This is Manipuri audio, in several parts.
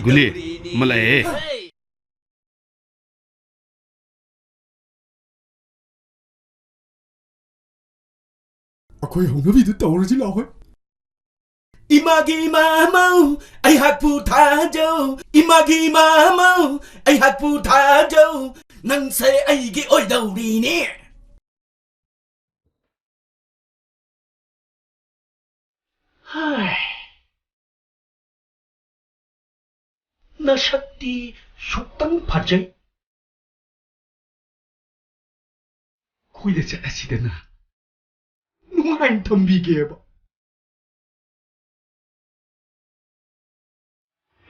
Guli, malay. Ako'y hungabidot tawag sila ako. Imagi mamaw ay hagputajo. Imagi mamaw ay hagputajo. Nang say ay gioy daw rini. Hay. Nasakti sukang pajay. Kuya sa asida na. Nungain tambige ba?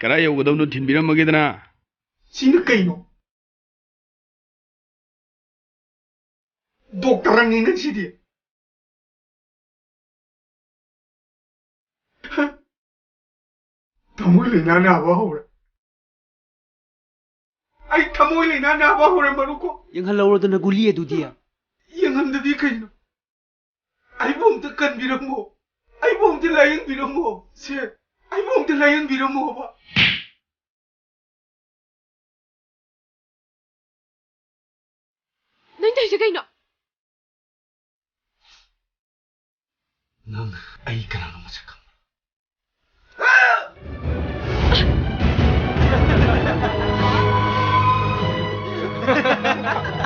Kara yaudaw no tinbiramagidana. Sino kayo? Doktoran ni nagsidi. Tamoy lina na ba hore? Ay tamoy lina na ba hore maruko? Yang halaw na naguli edu dia. Yang handadi kayo. Ay bom tekan bilang mo. Ay bom layan bilang mo. Sir, ay bom layan bilang mo ba? Nang tayo kayo na. Nang ay ka na naman sa kamera.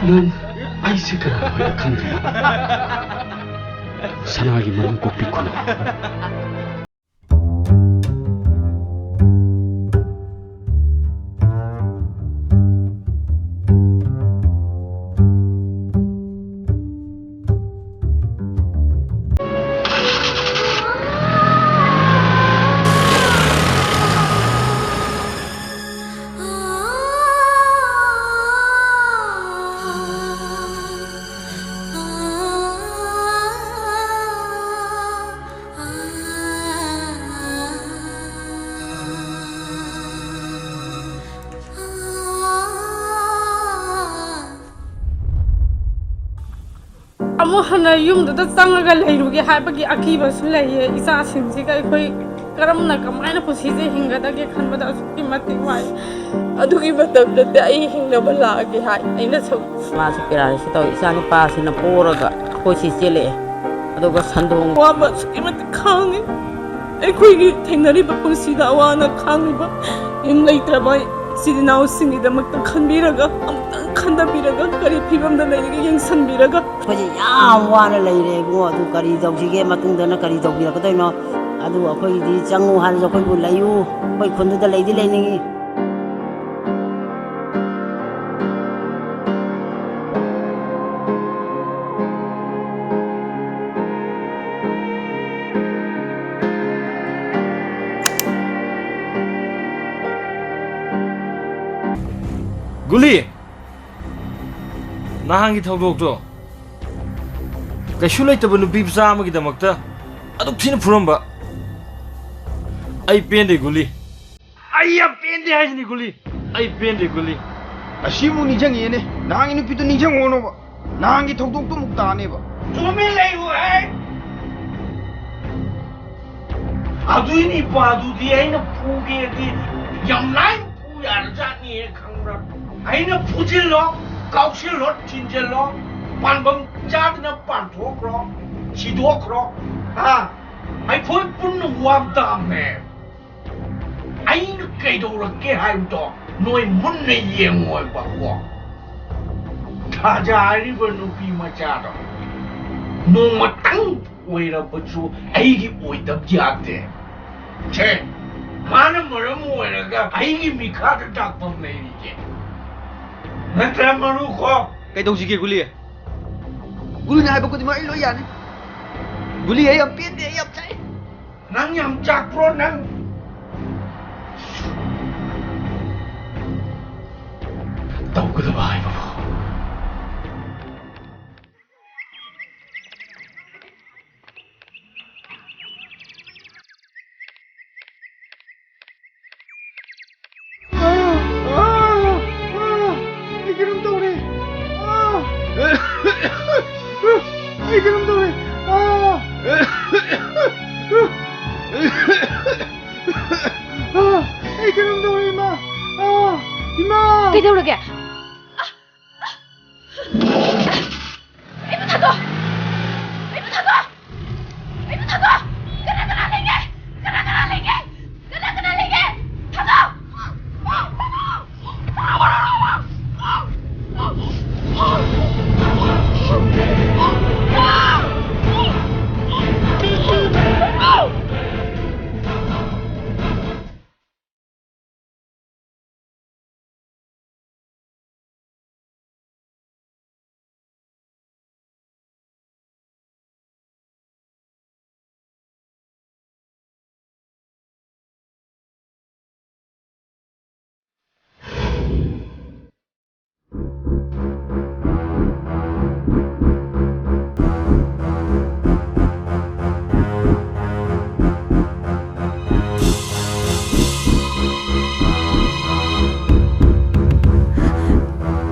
Nang ay si ka na naman sa kamera. Sanagi marungkok ko na. Hana yumda changaga leiruge haibagi akiba sulaiye isa sinsiga koi karamna kamaina pusije hingadage khanbada asuki mati wai adugi matamda te ai hingna balage hai aina sab ma se pirari si to isa ni pa sina puraga khoi si chele aduga sandong wa ba suki mati khangi ai koi gi thengnari ba pusida wa na khangi ba in leitra bai sidinaw singi da makta khanbiraga amtang khandabiraga kari phibam da leige yengsanbiraga khoji yam wana leire go adu kari jawsige matung dana kari jawbira ka doino adu akhoi di changu han jo khoi bu layu khoi khundu da leidi leiningi Guli Nahangi thawdokto kaisu leitaba nupi bsa amagi damakta adu thina phuramba ai pende Guli ai ya pende haisni Guli ai pende Guli asimu nijang yene nahangi nupi to nijang ono ba nahangi thawdokto mukta ne ba Tumi leihu hai. Adui ni padu di aina puge di yam lai pu yar jani e khangra. Aina pujillo kaushillo tinjello panbam jadna pantokro chidokro ha ai phoi pun wabdam me aina kaidora ke haimto noi munne yengoi ba ko thaja ari banu pi machado noma tang oira bachu aigi oidab jate che mana maram oiraga aigi mikhata takpam leiri je natra maru ko kai dong sige Guli Guli na ba ko di mai lo yani Guli ay am pende ay am chai nang yam chak pro nang tau ko da bai ba ꯇꯧꯔꯒꯦ ꯑꯩꯕꯨ ꯊꯥꯗꯣꯛ ꯑꯩꯕꯨ ꯊꯥꯗꯣꯛ ꯑꯩꯕꯨ ꯊꯥꯗꯣꯛ ꯀꯅꯥ ꯀꯅꯥ ꯂꯩꯒꯦ ꯀꯅꯥ ꯀꯅꯥ ꯂꯩꯒꯦ ꯀꯅꯥ ꯀꯅꯥ ꯂꯩꯒꯦ ꯊꯥꯗꯣꯛ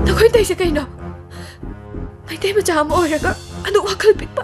ꯅꯈꯣꯏ ꯇꯩꯁꯦ ꯀꯩꯅꯣ ꯃꯩꯇꯩ ꯃꯆꯥ ꯑꯃ ꯑꯣꯏꯔꯒ ꯑꯗꯨꯛ ꯋꯥꯈꯜ ꯄꯤꯛꯄ